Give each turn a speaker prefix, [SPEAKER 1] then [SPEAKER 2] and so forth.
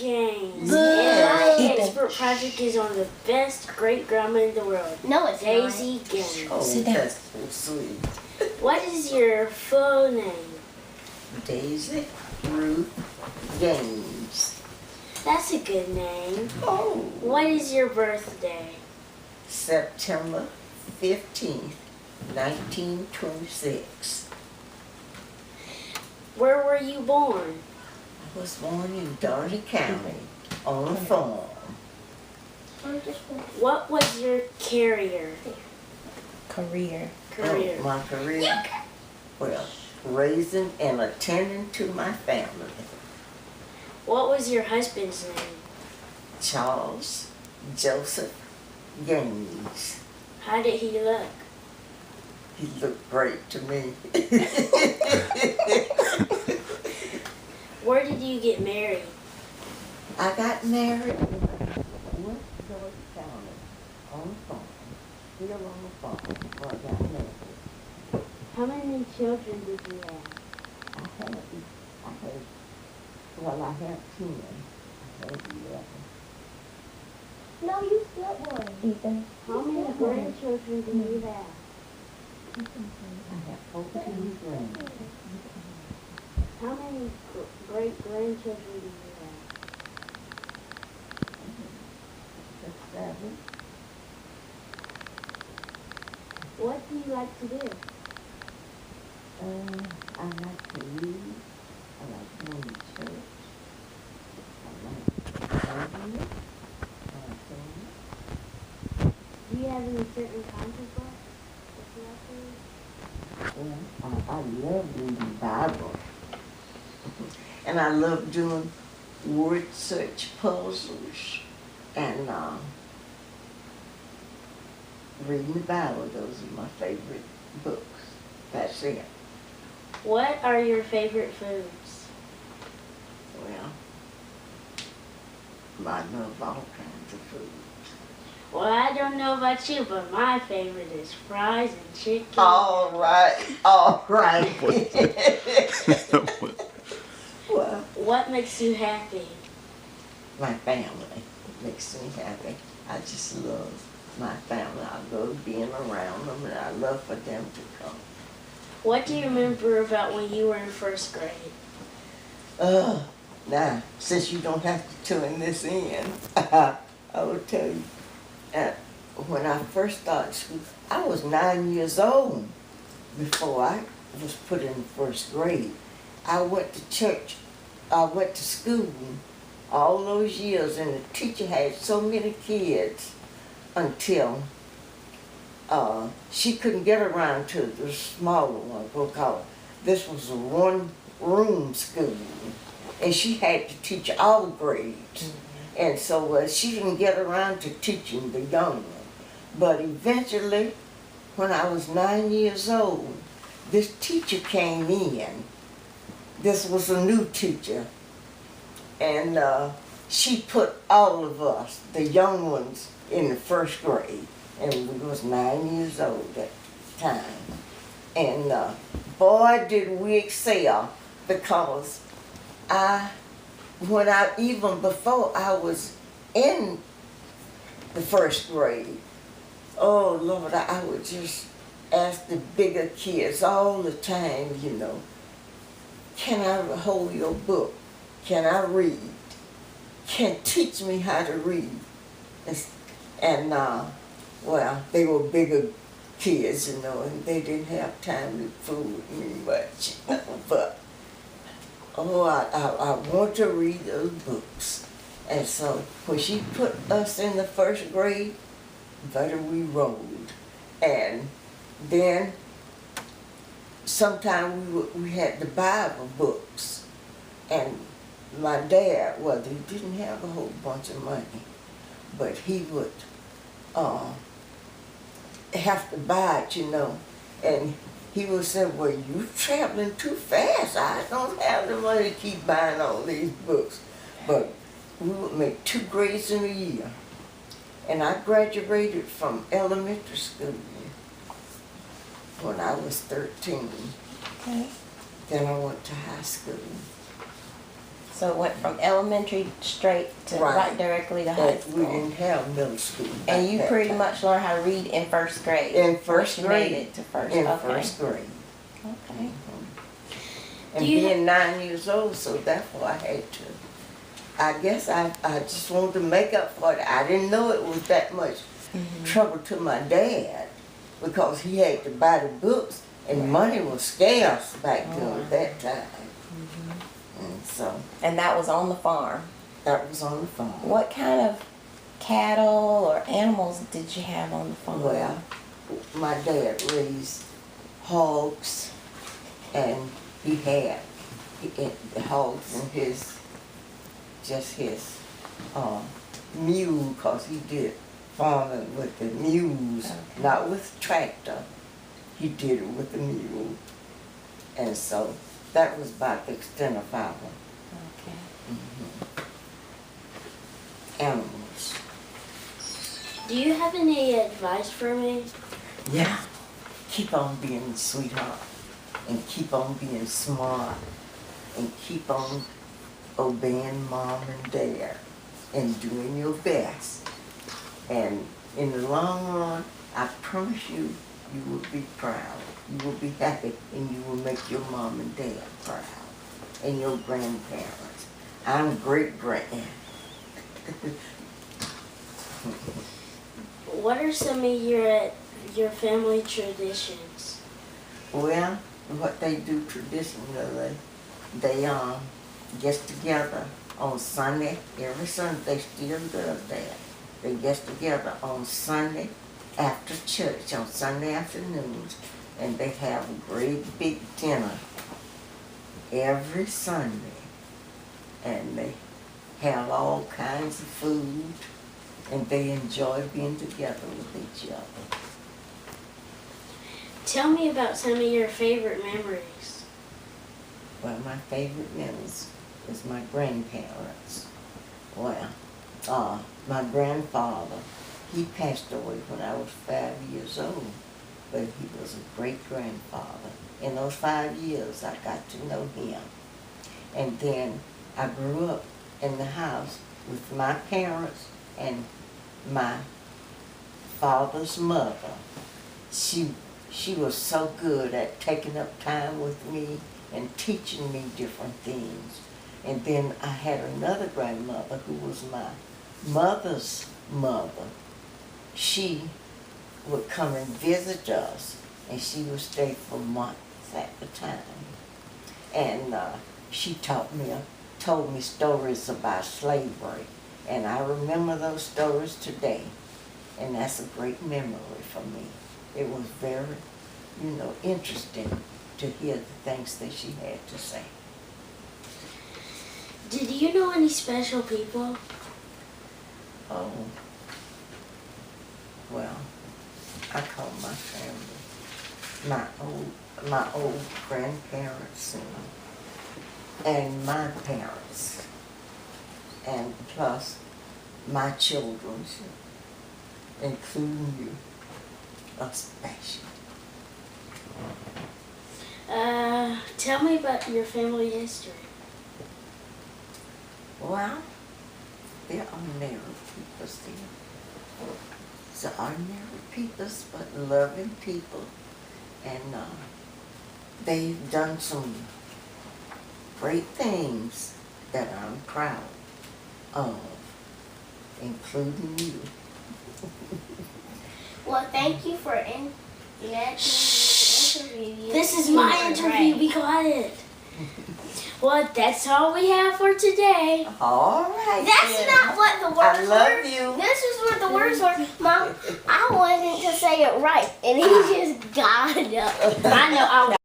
[SPEAKER 1] Gaines.
[SPEAKER 2] Yeah.
[SPEAKER 1] And my expert project is on the best great grandma in the world.
[SPEAKER 3] No, it's
[SPEAKER 1] Daisy Gaines.
[SPEAKER 2] Oh,
[SPEAKER 4] Sit down.
[SPEAKER 2] that's so sweet.
[SPEAKER 1] What is your full name?
[SPEAKER 2] Daisy Ruth Gaines.
[SPEAKER 1] That's a good name.
[SPEAKER 2] Oh.
[SPEAKER 1] What is your birthday?
[SPEAKER 2] September 15th, 1926.
[SPEAKER 1] Where were you born?
[SPEAKER 2] I was born in Doherty County on a farm.
[SPEAKER 1] What was your career?
[SPEAKER 4] Career.
[SPEAKER 1] Career.
[SPEAKER 2] Oh, my career? Well, raising and attending to my family.
[SPEAKER 1] What was your husband's name?
[SPEAKER 2] Charles Joseph Gaines.
[SPEAKER 1] How did he look?
[SPEAKER 2] He looked great to me.
[SPEAKER 1] Where did you get married?
[SPEAKER 2] I got married in West Doherty County on a farm. Still on the farm before I got married.
[SPEAKER 1] How many children did you have?
[SPEAKER 2] I had 10. I had 11.
[SPEAKER 3] No, you still born.
[SPEAKER 4] Ethan.
[SPEAKER 1] How many grandchildren do you have?
[SPEAKER 2] I have 14 grandchildren.
[SPEAKER 1] How many great-grandchildren do you have?
[SPEAKER 2] That's 7.
[SPEAKER 1] What do you like to do?
[SPEAKER 2] I like to read. I like going to church. I like gardening. I like singing.
[SPEAKER 1] Do you have any certain kinds of books that you like to read?
[SPEAKER 2] Well, I love reading the Bible. And I love doing word search puzzles and reading the Bible. Those are my favorite books. That's it.
[SPEAKER 1] What are your favorite foods?
[SPEAKER 2] Well, I love all kinds of food.
[SPEAKER 1] Well, I don't know about you, but my favorite is fries and chicken.
[SPEAKER 2] All right. Well,
[SPEAKER 1] What makes you happy?
[SPEAKER 2] my family makes me happy. I just love my family. I love being around them, and I love for them to come.
[SPEAKER 1] What do you remember about when you were in first grade?
[SPEAKER 2] Now, since you don't have to turn this in, I will tell you, when I first started school, I was 9 years old before I was put in first grade. I went to church, I went to school all those years, and the teacher had so many kids until she couldn't get around to the smaller one because this was a one-room school, and she had to teach all grades. And so she didn't get around to teaching the young one. But eventually, when I was 9 years old, this teacher came in. This was a new teacher. And she put all of us, the young ones, in the first grade. And we was 9 years old at the time. And boy, did we excel, because even before I was in the first grade, oh Lord, I would just ask the bigger kids all the time, can I hold your book? Can I read? Can teach me how to read? And well, they were bigger kids, and they didn't have time to fool with me much, but oh, I want to read those books. And so when she put us in the first grade, better we rolled. And then sometime we had the Bible books. And my dad, well, he didn't have a whole bunch of money, but he would have to buy it, and he would say, well, you're traveling too fast. I don't have the money to keep buying all these books. But we would make 2 grades in a year. And I graduated from elementary school when I was 13.
[SPEAKER 4] Okay.
[SPEAKER 2] Then I went to high school.
[SPEAKER 4] So it went from elementary straight to
[SPEAKER 2] Right.
[SPEAKER 4] right directly to high
[SPEAKER 2] We
[SPEAKER 4] school.
[SPEAKER 2] didn't have middle school.
[SPEAKER 4] And
[SPEAKER 2] back
[SPEAKER 4] you
[SPEAKER 2] that
[SPEAKER 4] pretty
[SPEAKER 2] time.
[SPEAKER 4] much learned how to read in first grade.
[SPEAKER 2] In first
[SPEAKER 4] Once you
[SPEAKER 2] grade.
[SPEAKER 4] made it to first.
[SPEAKER 2] In
[SPEAKER 4] Okay.
[SPEAKER 2] first grade.
[SPEAKER 4] Okay.
[SPEAKER 2] And
[SPEAKER 1] Do you
[SPEAKER 2] being 9 years old, so therefore I had to. I guess I just wanted to make up for it. I didn't know it was that much trouble to my dad because he had to buy the books and money was scarce back then at that time. And so
[SPEAKER 4] And that was on the farm.
[SPEAKER 2] that was on the farm.
[SPEAKER 4] What kind of cattle or animals did you have on the farm?
[SPEAKER 2] Well, my dad raised hogs, and he had the hogs and his mule, cause he did farming with the mules,
[SPEAKER 4] Okay.
[SPEAKER 2] not with tractor. He did it with the mule, and so that was about the extent of our
[SPEAKER 4] Okay.
[SPEAKER 2] animals.
[SPEAKER 1] Do you have any advice for me?
[SPEAKER 2] Yeah, keep on being a sweetheart, and keep on being smart, and keep on obeying mom and dad, and doing your best. And in the long run, I promise you, you will be proud. You will be happy, and you will make your mom and dad proud, and your grandparents. I'm great-grand.
[SPEAKER 1] What are some of your family traditions?
[SPEAKER 2] Well, what they do traditionally, they get together on Sunday. Every Sunday they still does that. They get together on Sunday after church, on Sunday afternoons, and they have a great big dinner every Sunday. And they have all kinds of food, and they enjoy being together with each other.
[SPEAKER 1] Tell me about some of your favorite memories.
[SPEAKER 2] Well, my favorite memories is my grandparents. Well, my grandfather, he passed away when I was 5 years old, but he was a great-grandfather. In those 5 years, I got to know him. And then I grew up in the house with my parents and my father's mother. She was so good at taking up time with me and teaching me different things. And then I had another grandmother who was my mother's mother. She would come and visit us, and she would stay for months at a time. And she told me stories about slavery, and I remember those stories today, and that's a great memory for me. It was very, interesting to hear the things that she had to say.
[SPEAKER 1] Did you know any special people?
[SPEAKER 2] Oh, well, I call my family my old grandparents and my parents, and plus my children, including you, especially.
[SPEAKER 1] Tell me about your family history.
[SPEAKER 2] Well, they're ordinary people still. It's ordinary people, but loving people. And they've done some great things that I'm proud of, including you.
[SPEAKER 3] Well, thank you for letting me interview you.
[SPEAKER 1] This is my interview. Be quiet. Well, that's all we have for today.
[SPEAKER 2] All right.
[SPEAKER 3] That's
[SPEAKER 2] then.
[SPEAKER 3] not what the words
[SPEAKER 2] I love
[SPEAKER 3] were.
[SPEAKER 2] you.
[SPEAKER 3] This is what the words were. Mom, I wanted to say it right, and he just got it up. I know.